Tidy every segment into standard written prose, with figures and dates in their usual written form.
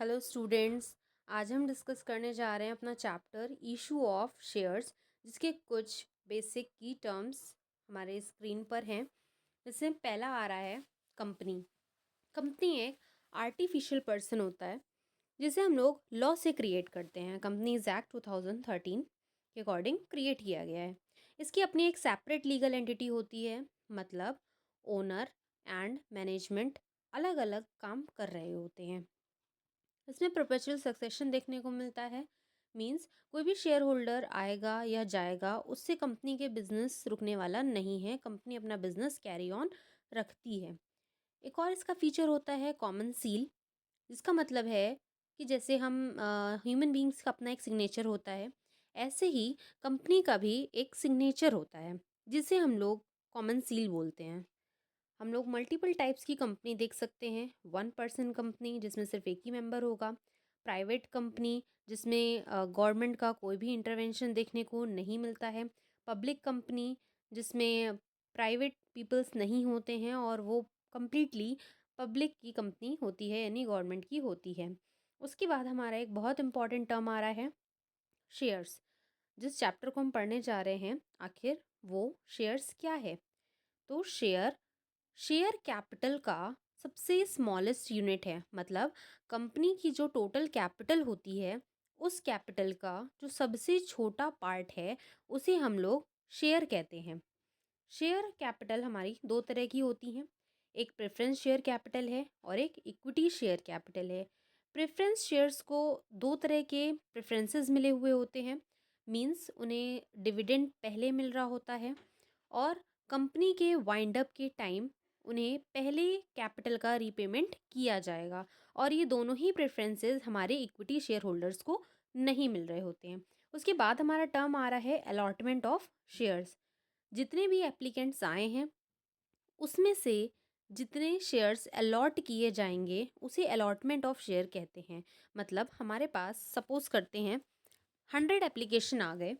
Hello students. आज हम discuss करने जा रहे हैं अपना चैप्टर इशू ऑफ शेयर्स, जिसके कुछ बेसिक की टर्म्स हमारे स्क्रीन पर हैं। इसमें पहला आ रहा है कंपनी। कंपनी एक आर्टिफिशियल पर्सन होता है जिसे हम लोग लॉ से क्रिएट करते हैं। कंपनीज एक्ट 2013 के अकॉर्डिंग क्रिएट किया गया है। इसकी अपनी एक सेपरेट लीगल एंटिटी होती है, मतलब ओनर एंड मैनेजमेंट अलग अलग काम कर रहे होते हैं। इसमें परपेचुअल सक्सेशन देखने को मिलता है। मींस कोई भी शेयर होल्डर आएगा या जाएगा, उससे कंपनी के बिजनेस रुकने वाला नहीं है। कंपनी अपना बिजनेस कैरी ऑन रखती है। एक और इसका फीचर होता है कॉमन सील, जिसका मतलब है कि जैसे हम ह्यूमन बींग्स का अपना एक सिग्नेचर होता है, ऐसे ही कंपनी का भी एक सिग्नेचर होता है जिसे हम लोग कॉमन सील बोलते हैं। हम लोग मल्टीपल टाइप्स की कंपनी देख सकते हैं। वन पर्सन कंपनी जिसमें सिर्फ एक ही मेंबर होगा। प्राइवेट कंपनी जिसमें गवर्नमेंट का कोई भी इंटरवेंशन देखने को नहीं मिलता है। पब्लिक कंपनी जिसमें प्राइवेट पीपल्स नहीं होते हैं और वो कम्प्लीटली पब्लिक की कंपनी होती है, यानी गवर्नमेंट की होती है। उसके बाद हमारा एक बहुत इंपॉर्टेंट टर्म आ रहा है शेयर्स। जिस चैप्टर को हम पढ़ने जा रहे हैं, आखिर वो शेयर्स क्या है। तो शेयर शेयर कैपिटल का सबसे स्मॉलेस्ट यूनिट है। मतलब कंपनी की जो टोटल कैपिटल होती है, उस कैपिटल का जो सबसे छोटा पार्ट है, उसे हम लोग शेयर कहते हैं। शेयर कैपिटल हमारी दो तरह की होती हैं। एक प्रेफरेंस शेयर कैपिटल है और एक इक्विटी शेयर कैपिटल है। प्रेफरेंस शेयर्स को दो तरह के प्रेफरेंसेस मिले हुए होते हैं। मींस उन्हें डिविडेंड पहले मिल रहा होता है और कंपनी के वाइंड अप के टाइम उन्हें पहले कैपिटल का रीपेमेंट किया जाएगा। और ये दोनों ही प्रेफरेंसेस हमारे इक्विटी शेयर होल्डर्स को नहीं मिल रहे होते हैं। उसके बाद हमारा टर्म आ रहा है अलॉटमेंट ऑफ शेयर्स। जितने भी एप्लीकेंट्स आए हैं, उसमें से जितने शेयर्स अलॉट किए जाएंगे उसे अलॉटमेंट ऑफ शेयर कहते हैं। मतलब हमारे पास सपोज करते हैं 100 एप्लीकेशन आ गए,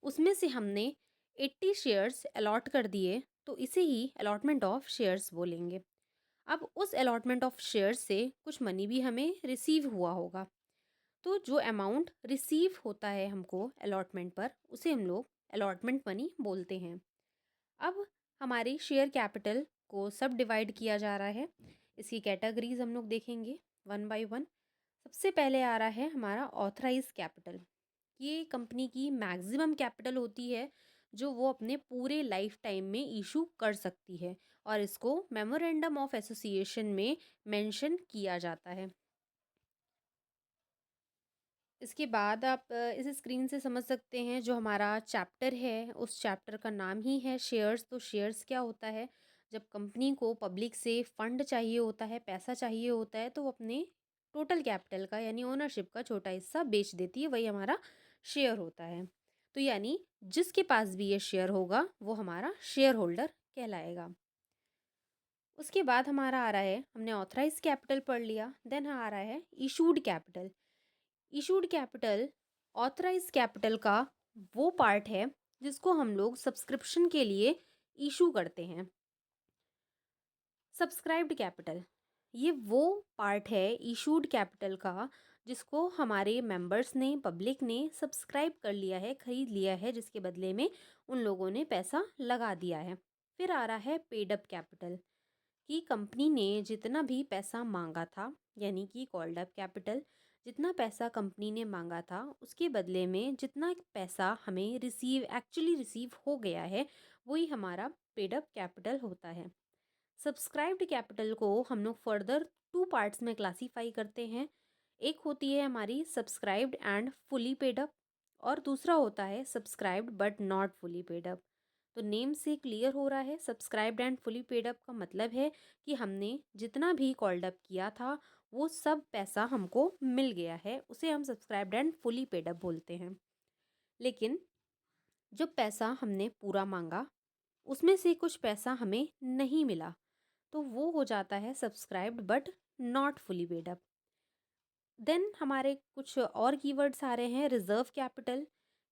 उसमें से हमने 80 शेयर्स अलॉट कर दिए, तो इसे ही अलॉटमेंट ऑफ शेयर्स बोलेंगे। अब उस अलॉटमेंट ऑफ शेयर्स से कुछ मनी भी हमें रिसीव हुआ होगा। तो जो अमाउंट रिसीव होता है हमको अलॉटमेंट पर, उसे हम लोग अलॉटमेंट मनी बोलते हैं। अब हमारी शेयर कैपिटल को सब डिवाइड किया जा रहा है। इसकी कैटेगरीज हम लोग देखेंगे वन बाय वन। सबसे पहले आ रहा है हमारा ऑथराइज कैपिटल। ये कंपनी की मैक्सिमम कैपिटल होती है जो वो अपने पूरे लाइफ टाइम में इशू कर सकती है, और इसको मेमोरेंडम ऑफ एसोसिएशन में मेंशन किया जाता है। इसके बाद आप इस स्क्रीन से समझ सकते हैं जो हमारा चैप्टर है, उस चैप्टर का नाम ही है शेयर्स। तो शेयर्स क्या होता है? जब कंपनी को पब्लिक से फंड चाहिए होता है, पैसा चाहिए होता है, तो वो अपने टोटल कैपिटल का यानी ओनरशिप का छोटा हिस्सा बेच देती है, वही हमारा शेयर होता है। तो यानी जिसके पास भी ये शेयर होगा वो हमारा शेयर होल्डर कहलाएगा। उसके बाद हमारा आ रहा है, हमने ऑथराइज कैपिटल पढ़ लिया, देन आ रहा है issued capital. Issued capital authorise capital का वो पार्ट है जिसको हम लोग सब्सक्रिप्शन के लिए इशू करते हैं। सब्सक्राइब्ड कैपिटल, ये वो पार्ट है इशूड कैपिटल का जिसको हमारे मेंबर्स ने, पब्लिक ने सब्सक्राइब कर लिया है, खरीद लिया है, जिसके बदले में उन लोगों ने पैसा लगा दिया है। फिर आ रहा है पेड अप कैपिटल, कि कंपनी ने जितना भी पैसा मांगा था, यानी कि कॉल्ड अप कैपिटल, जितना पैसा कंपनी ने मांगा था उसके बदले में जितना पैसा हमें एक्चुअली रिसीव हो गया है, वही हमारा पेड अप कैपिटल होता है। सब्सक्राइब्ड कैपिटल को हम लोग फर्दर टू पार्ट्स में क्लासीफाई करते हैं। एक होती है हमारी subscribed and fully paid up, और दूसरा होता है subscribed but not fully paid up. तो नेम से क्लियर हो रहा है, subscribed and fully paid up का मतलब है कि हमने जितना भी कॉल्ड अप किया था वो सब पैसा हमको मिल गया है, उसे हम subscribed and fully paid up बोलते हैं। लेकिन जो पैसा हमने पूरा मांगा उसमें से कुछ पैसा हमें नहीं मिला, तो वो हो जाता है subscribed but not fully paid up. Then हमारे कुछ और कीवर्ड्स आ रहे हैं। रिजर्व कैपिटल,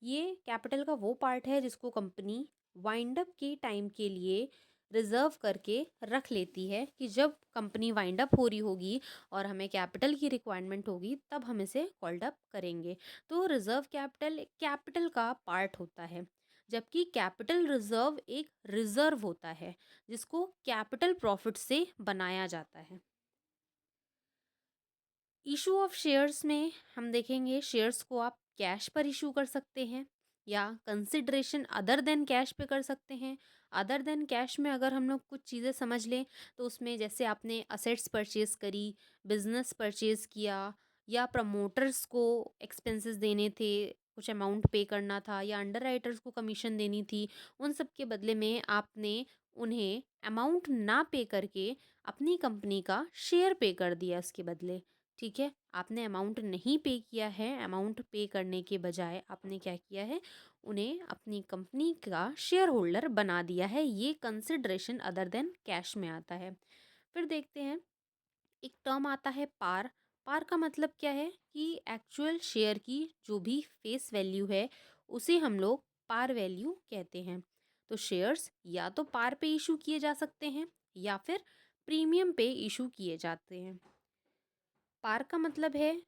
ये कैपिटल का वो पार्ट है जिसको कंपनी वाइंड अप के टाइम के लिए रिजर्व करके रख लेती है कि जब कंपनी वाइंड अप हो रही होगी और हमें कैपिटल की रिक्वायरमेंट होगी तब हम इसे कॉल्ड अप करेंगे। तो रिजर्व कैपिटल कैपिटल का पार्ट होता है, जबकि कैपिटल रिजर्व एक रिजर्व होता है जिसको कैपिटल प्रॉफिट से बनाया जाता है। इशू ऑफ शेयर्स में हम देखेंगे शेयर्स को आप कैश पर इशू कर सकते हैं या कंसिडरेशन अदर देन कैश पे कर सकते हैं। अदर देन कैश में अगर हम लोग कुछ चीज़ें समझ लें तो उसमें जैसे आपने असेट्स परचेज करी, बिजनेस परचेज किया या प्रमोटर्स को एक्सपेंसेस देने थे, कुछ अमाउंट पे करना था या अंडर राइटर्स को कमीशन देनी थी, उन सब के बदले में आपने उन्हें अमाउंट ना पे करके अपनी कंपनी का शेयर पे कर दिया इसके बदले। ठीक है, आपने अमाउंट नहीं पे किया है, अमाउंट पे करने के बजाय आपने क्या किया है, उन्हें अपनी कंपनी का शेयर होल्डर बना दिया है। ये कंसिडरेशन अदर देन कैश में आता है। फिर देखते हैं, एक टर्म आता है पार। पार का मतलब क्या है कि एक्चुअल शेयर की जो भी फेस वैल्यू है उसे हम लोग पार वैल्यू कहते हैं। तो शेयर्स या तो पार पे इशू किए जा सकते हैं या फिर प्रीमियम पे इशू किए जाते हैं। पार का मतलब है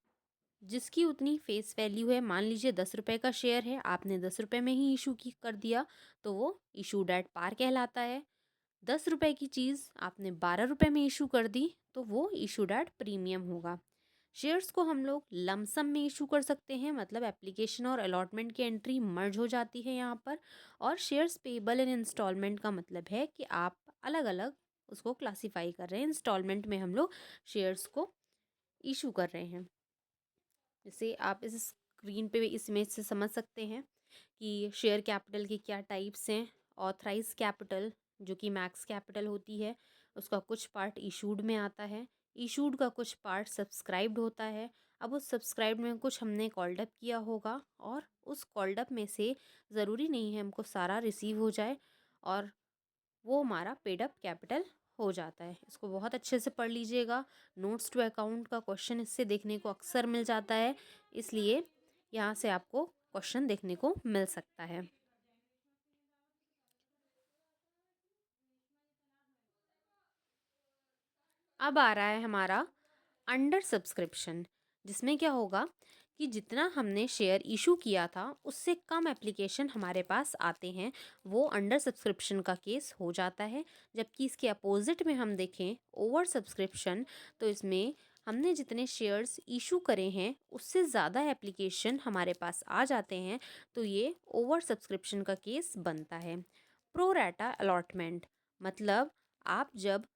जिसकी उतनी फेस वैल्यू है। मान लीजिए 10 रुपए का शेयर है, आपने 10 रुपए में ही इशू की कर दिया तो वो इशूड एट पार कहलाता है। 10 रुपए की चीज़ आपने 12 रुपए में इशू कर दी तो वो इशूड एट प्रीमियम होगा। शेयर्स को हम लोग लमसम में इशू कर सकते हैं, मतलब एप्लीकेशन और अलॉटमेंट की एंट्री मर्ज हो जाती है यहाँ पर। और शेयर्स पेबल इन इंस्टॉलमेंट का मतलब है कि आप अलग अलग उसको क्लासीफाई कर रहे हैं। इंस्टॉलमेंट में हम लोग शेयर्स को इशू कर रहे हैं। जैसे आप इस स्क्रीन पे इस इमेज से समझ सकते हैं कि शेयर कैपिटल के क्या टाइप्स हैं। ऑथराइज कैपिटल जो कि मैक्स कैपिटल होती है, उसका कुछ पार्ट इशूड में आता है। इशूड का कुछ पार्ट सब्सक्राइब्ड होता है। अब उस सब्सक्राइब्ड में कुछ हमने कॉल्ड अप किया होगा और उस कॉल्ड अप में से ज़रूरी नहीं है हमको सारा रिसीव हो जाए और वो हमारा पेड अप कैपिटल हो जाता है। इसको बहुत अच्छे से पढ़ लीजिएगा। नोट्स टू अकाउंट का क्वेश्चन इससे देखने को अक्सर मिल जाता है, इसलिए यहाँ से आपको क्वेश्चन देखने को मिल सकता है। अब आ रहा है हमारा अंडर सब्सक्रिप्शन, जिसमें क्या होगा कि जितना हमने शेयर इशू किया था उससे कम एप्लीकेशन हमारे पास आते हैं, वो अंडर सब्सक्रिप्शन का केस हो जाता है। जबकि इसके अपोजिट में हम देखें ओवर सब्सक्रिप्शन, तो इसमें हमने जितने शेयर्स इशू करे हैं उससे ज़्यादा एप्लीकेशन हमारे पास आ जाते हैं, तो ये ओवर सब्सक्रिप्शन का केस बनता है। प्रो रैटा अलॉटमेंट मतलब आप जब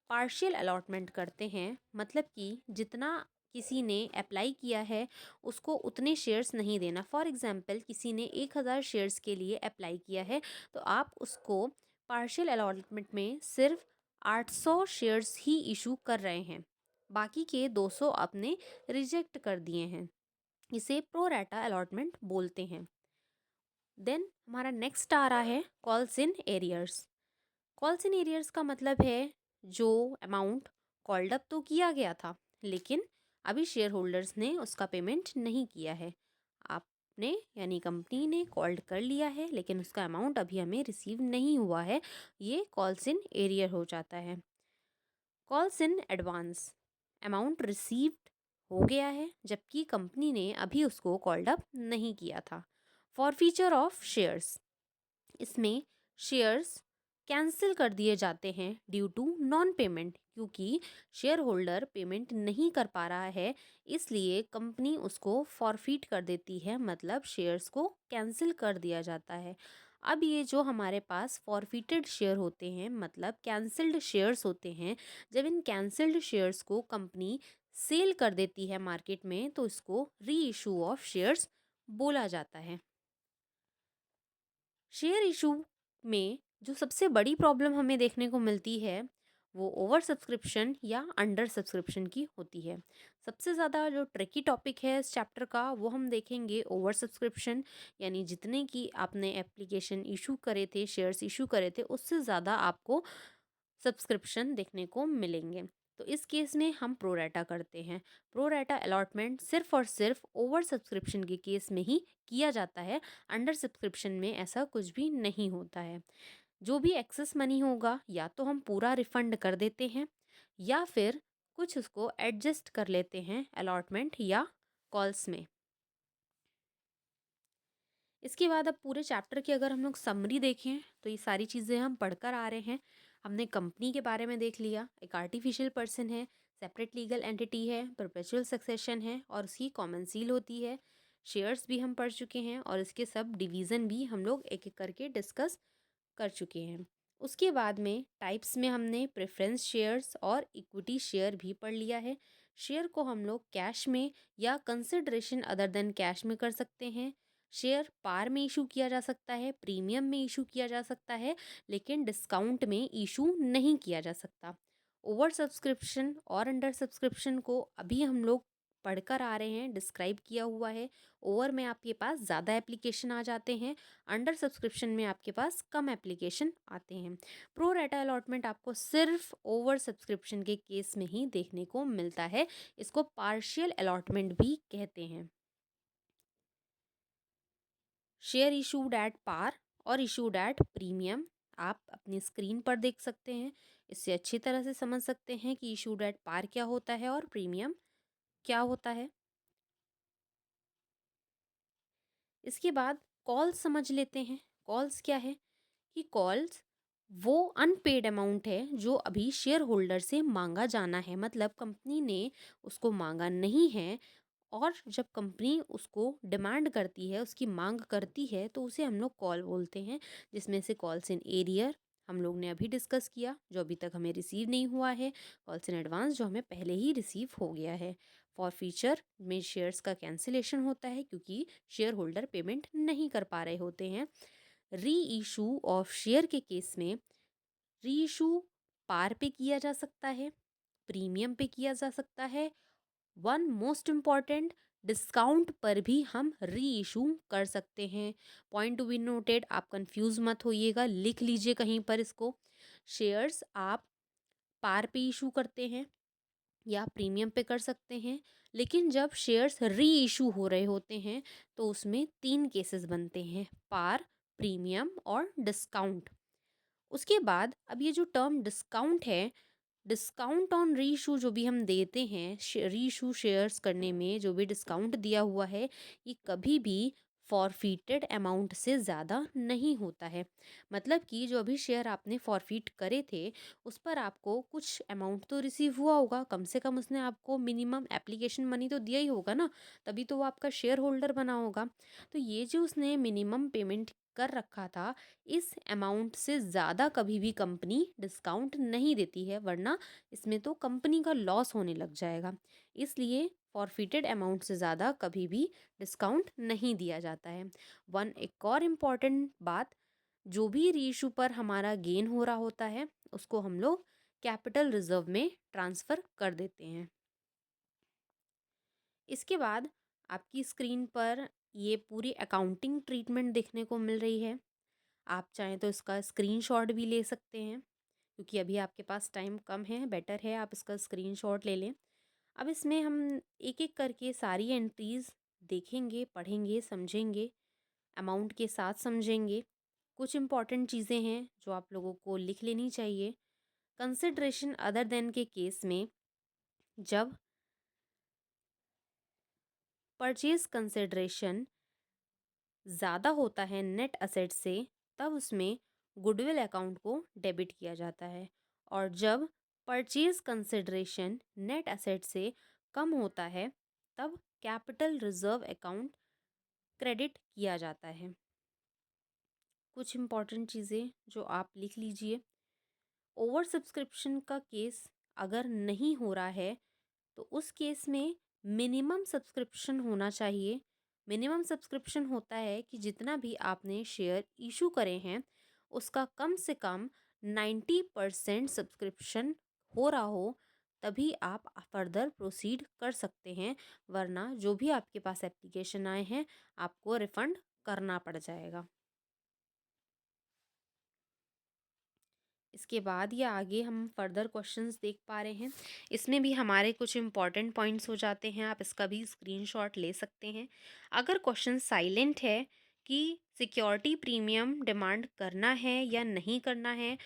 पार्शियल अलॉटमेंट करते हैं, मतलब कि जितना किसी ने अप्लाई किया है उसको उतने शेयर्स नहीं देना। फॉर एग्जांपल किसी ने 1000 शेयर्स के लिए अप्लाई किया है तो आप उसको पार्शियल अलॉटमेंट में सिर्फ 800 शेयर्स ही इशू कर रहे हैं, बाकी के 200 आपने रिजेक्ट कर दिए हैं। इसे प्रो रैटा अलॉटमेंट बोलते हैं। देन हमारा नेक्स्ट आ रहा है calls in arrears. Calls in arrears का मतलब है जो अमाउंट कॉल्ड अप तो किया गया था लेकिन अभी शेयर होल्डर्स ने उसका पेमेंट नहीं किया है। आपने यानी कंपनी ने कॉल्ड कर लिया है लेकिन उसका अमाउंट अभी हमें रिसीव नहीं हुआ है, ये कॉल्स इन एरियर हो जाता है। Calls in advance amount received हो गया है जबकि कंपनी ने अभी उसको कॉल्ड अप नहीं किया था। फॉरफीचर ऑफ शेयर्स, इसमें शेयर्स कैंसिल कर दिए जाते हैं ड्यू टू नॉन पेमेंट, क्योंकि शेयर होल्डर पेमेंट नहीं कर पा रहा है इसलिए कंपनी उसको फॉरफीट कर देती है, मतलब शेयर्स को कैंसिल कर दिया जाता है। अब ये जो हमारे पास फॉरफिटेड शेयर होते हैं मतलब कैंसिल्ड शेयर्स होते हैं, जब इन कैंसिल्ड शेयर्स को कंपनी सेल कर देती है मार्केट में तो इसको री इशू ऑफ शेयर्स बोला जाता है। शेयर इशू में जो सबसे बड़ी प्रॉब्लम हमें देखने को मिलती है वो ओवर सब्सक्रिप्शन या अंडर सब्सक्रिप्शन की होती है। सबसे ज़्यादा जो ट्रिकी टॉपिक है इस चैप्टर का वो हम देखेंगे ओवर सब्सक्रिप्शन, यानी जितने की आपने एप्लीकेशन इशू करे थे, शेयर्स इशू करे थे, उससे ज़्यादा आपको सब्सक्रिप्शन देखने को मिलेंगे। तो इस केस में हम प्रोराटा करते हैं। प्रोराटा अलॉटमेंट सिर्फ और सिर्फ ओवर सब्सक्रिप्शन के केस में ही किया जाता है, अंडर सब्सक्रिप्शन में ऐसा कुछ भी नहीं होता है। जो भी एक्सेस मनी होगा या तो हम पूरा रिफंड कर देते हैं या फिर कुछ उसको एडजस्ट कर लेते हैं अलॉटमेंट या कॉल्स में। इसके बाद अब पूरे चैप्टर की अगर हम लोग समरी देखें तो ये सारी चीज़ें हम पढ़कर आ रहे हैं। हमने कंपनी के बारे में देख लिया, एक आर्टिफिशियल पर्सन है, सेपरेट लीगल एंटिटी है, परपेचुअल सक्सेशन है और उसकी कॉमन सील होती है। शेयर्स भी हम पढ़ चुके हैं और इसके सब डिवीज़न भी हम लोग एक एक करके डिस्कस कर चुके हैं। उसके बाद में टाइप्स में हमने प्रेफरेंस शेयर्स और इक्विटी शेयर भी पढ़ लिया है। शेयर को हम लोग कैश में या कंसिडरेशन अदर देन कैश में कर सकते हैं। शेयर पार में इशू किया जा सकता है, प्रीमियम में इशू किया जा सकता है, लेकिन डिस्काउंट में इशू नहीं किया जा सकता। ओवर सब्सक्रिप्शन और अंडर सब्सक्रिप्शन को अभी हम लोग पढ़कर आ रहे हैं, डिस्क्राइब किया हुआ है। ओवर में आपके पास ज़्यादा एप्लीकेशन आ जाते हैं, अंडर सब्सक्रिप्शन में आपके पास कम एप्लीकेशन आते हैं। प्रो रेटा अलॉटमेंट आपको सिर्फ ओवर सब्सक्रिप्शन के केस में ही देखने को मिलता है। इसको पार्शियल अलॉटमेंट भी कहते हैं। शेयर इशूड एट पार और इशूड एट प्रीमियम आप अपनी स्क्रीन पर देख सकते हैं। इससे अच्छी तरह से समझ सकते हैं कि इशूड एट पार क्या होता है और प्रीमियम क्या होता है। इसके बाद कॉल्स समझ लेते हैं। कॉल्स क्या है कि कॉल्स वो अनपेड अमाउंट है जो अभी शेयर होल्डर से मांगा जाना है, मतलब कंपनी ने उसको मांगा नहीं है और जब कंपनी उसको डिमांड करती है, उसकी मांग करती है, तो उसे हम लोग कॉल बोलते हैं। जिसमें से कॉल्स इन एरियर हम लोग ने अभी डिस्कस किया जो अभी तक हमें रिसीव नहीं हुआ है, कॉल्स इन एडवांस जो हमें पहले ही रिसीव हो गया है। फॉर फ्यूचर में शेयर्स का कैंसिलेशन होता है क्योंकि शेयर होल्डर पेमेंट नहीं कर पा रहे होते हैं। री इशू ऑफ शेयर के केस में री इशू पार पे किया जा सकता है, प्रीमियम पे किया जा सकता है, वन मोस्ट इम्पॉर्टेंट डिस्काउंट पर भी हम री इशू कर सकते हैं। पॉइंट टू बी नोटेड, आप कंफ्यूज मत होइएगा, लिख लीजिए कहीं पर इसको। शेयर्स आप पार पे इशू करते हैं या प्रीमियम पे कर सकते हैं, लेकिन जब शेयर्स री इशू हो रहे होते हैं तो उसमें 3 केसेस बनते हैं, पार, प्रीमियम और डिस्काउंट। उसके बाद अब ये जो टर्म डिस्काउंट है, डिस्काउंट ऑन रीइशू जो भी हम देते हैं, रीइशू शेयर्स करने में जो भी डिस्काउंट दिया हुआ है, ये कभी भी फॉरफीटेड अमाउंट से ज़्यादा नहीं होता है। मतलब कि जो अभी शेयर आपने फॉरफीट करे थे उस पर आपको कुछ अमाउंट तो रिसीव हुआ होगा, कम से कम उसने आपको मिनिमम एप्लीकेशन मनी तो दिया ही होगा ना, तभी तो वो आपका शेयर होल्डर बना होगा। तो ये जो उसने मिनिमम पेमेंट कर रखा था, इस अमाउंट से ज़्यादा कभी भी कंपनी डिस्काउंट नहीं देती है, वरना इसमें तो कंपनी का लॉस होने लग जाएगा। इसलिए फॉरफिटेड अमाउंट से ज़्यादा कभी भी डिस्काउंट नहीं दिया जाता है। एक और इम्पॉर्टेंट बात, जो भी रीइशू पर हमारा गेन हो रहा होता है उसको हम लोग कैपिटल रिजर्व में ट्रांसफ़र कर देते हैं। इसके बाद आपकी स्क्रीन पर ये पूरी अकाउंटिंग ट्रीटमेंट देखने को मिल रही है। आप चाहें तो इसका स्क्रीनशॉट भी ले सकते हैं, क्योंकि अभी आपके पास टाइम कम है, बेटर है आप इसका स्क्रीनशॉट ले लें। अब इसमें हम एक एक करके सारी एंट्रीज़ देखेंगे, पढ़ेंगे, समझेंगे, अमाउंट के साथ समझेंगे। कुछ इंपॉर्टेंट चीज़ें हैं जो आप लोगों को लिख लेनी चाहिए। कंसिडरेशन अदर देन के केस में जब परचेज कंसिडरेशन ज़्यादा होता है नेट असेट से, तब उसमें गुडविल अकाउंट को डेबिट किया जाता है। और जब परचेज कंसिडरेशन नेट असेट से कम होता है तब कैपिटल रिजर्व अकाउंट क्रेडिट किया जाता है। कुछ इम्पॉर्टेंट चीज़ें जो आप लिख लीजिए। ओवर सब्सक्रिप्शन का केस अगर नहीं हो रहा है तो उस केस में मिनिमम सब्सक्रिप्शन होना चाहिए। मिनिमम सब्सक्रिप्शन होता है कि जितना भी आपने शेयर इशू करे हैं उसका कम से कम 90% सब्सक्रिप्शन हो रहा हो, तभी आप फर्दर प्रोसीड कर सकते हैं, वरना जो भी आपके पास एप्लीकेशन आए हैं आपको रिफ़ंड करना पड़ जाएगा। इसके बाद या आगे हम फर्दर क्वेश्चंस देख पा रहे हैं। इसमें भी हमारे कुछ इंपॉर्टेंट पॉइंट्स हो जाते हैं, आप इसका भी स्क्रीनशॉट ले सकते हैं। अगर क्वेश्चन साइलेंट है कि सिक्योरिटी प्रीमियम डिमांड करना है या नहीं करना है,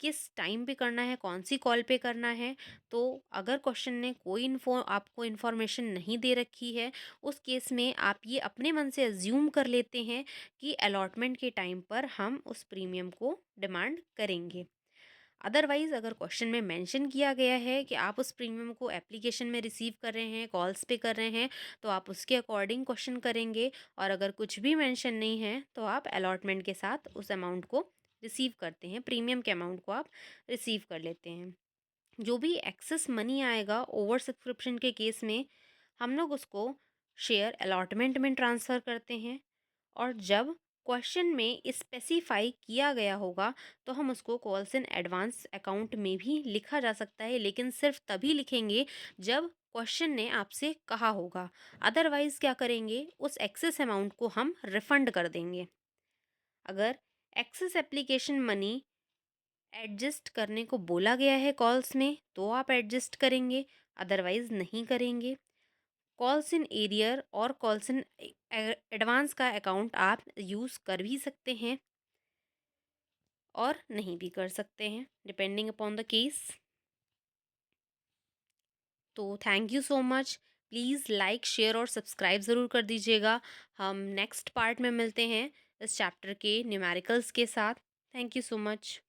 किस टाइम पे करना है, कौन सी कॉल पे करना है। तो अगर क्वेश्चन ने कोई आपको इन्फॉर्मेशन नहीं दे रखी है, उस केस में आप ये अपने मन से अज्यूम कर लेते हैं कि अलॉटमेंट के टाइम पर हम उस प्रीमियम को डिमांड करेंगे। अदरवाइज़ अगर क्वेश्चन में मेंशन किया गया है कि आप उस प्रीमियम को एप्लीकेशन में रिसीव कर रहे हैं, कॉल्स पे कर रहे हैं, तो आप उसके अकॉर्डिंग क्वेश्चन करेंगे। और अगर कुछ भी मेंशन नहीं है तो आप अलॉटमेंट के साथ उस अमाउंट को रिसीव करते हैं, प्रीमियम के अमाउंट को आप रिसीव कर लेते हैं। जो भी एक्सेस मनी आएगा ओवर सब्सक्रिप्शन के केस में, हम लोग उसको शेयर अलॉटमेंट में ट्रांसफ़र करते हैं। और जब क्वेश्चन में स्पेसिफाई किया गया होगा तो हम उसको कॉल्स इन एडवांस अकाउंट में भी लिखा जा सकता है, लेकिन सिर्फ तभी लिखेंगे जब क्वेश्चन ने आपसे कहा होगा। अदरवाइज क्या करेंगे, उस एक्सेस अमाउंट को हम रिफंड कर देंगे। अगर एक्सेस एप्लीकेशन मनी एडजस्ट करने को बोला गया है कॉल्स में तो आप एडजस्ट करेंगे, अदरवाइज नहीं करेंगे। कॉल्स इन एरियर और कॉल्स इन एडवांस का अकाउंट आप यूज़ कर भी सकते हैं और नहीं भी कर सकते हैं, डिपेंडिंग अपॉन द केस। तो thank you so much. Please like, share और सब्सक्राइब ज़रूर कर दीजिएगा। हम नेक्स्ट पार्ट में मिलते हैं इस चैप्टर के न्यूमेरिकल्स के साथ। Thank you so much.